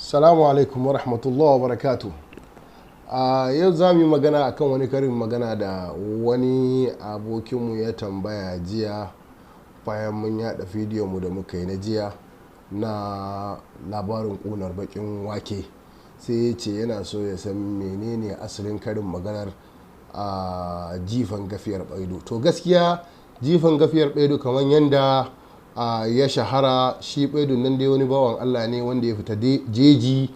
Salamu alaikum wa rahmatullahi wa barakatu. Yau za mu yi magana akan wani karin magana da wani abokinmu ya tambaya jiya bayan mun yada bidiyon mu da muka yi na jiya na labarin ƙunar bakin wake. Sai ya ce yana so ya san menene asalin karin maganar jifan gafiyar baidu. To gaskiya jifan gafiyar baidu kamar yadda ya shahara, shi baidun nan dai wani bawan Allah ne wanda ya fita jeji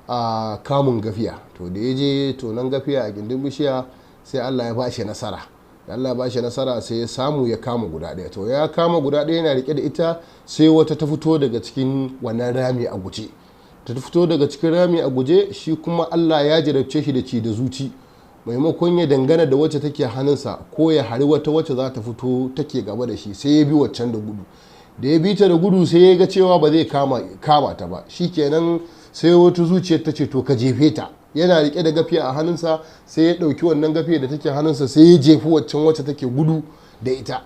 a kamun gafiya. To da ya je tonon gafiya a gindin bishiya sai Allah ya bashi nasara. Da Allah ya bashi nasara sai ya samu ya kama guda ɗaya. To ya kama guda ɗaya yana rike da ita, sai wata ta fito daga cikin wannan rami a guje. Ta fito daga cikin rami a guje, shi kuma Allah ya jarabce shi da ci da zuci. Maimakon ya dangana da wacce take hannunsa ko ya hari wata wacce za ta fito take gaba da shi, sai ya bi waccan da gudu. Da ya bi ta da gudu sai ya ga cewa ba zai kama ta ba. Shikenan sai wata zuciyar ta ce to ka jefe ta. Yana rike da gafiya a hannunsa, sai ya ɗauki wannan gafiya da take hannunsa sai ya jefi waccan wacce take gudu da ita.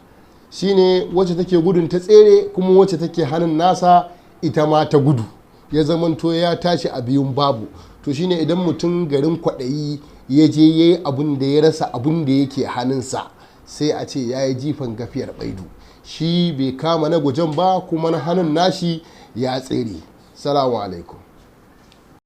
Shine wacce take gudun ta tsere, kuma wacce take hannun nasa ita ma ta gudu. Ya zamanto ya tashi a biyun babu. To shine idan mutum garin kwaɗayi ya je ya yi abin da ya rasa abin da yake hannunsa, sai a ce ya yi jifan gafiyar baidu. Shi bai kama na gujen ba, kuma na hannun nashi ya tsere. Salamu alaikum.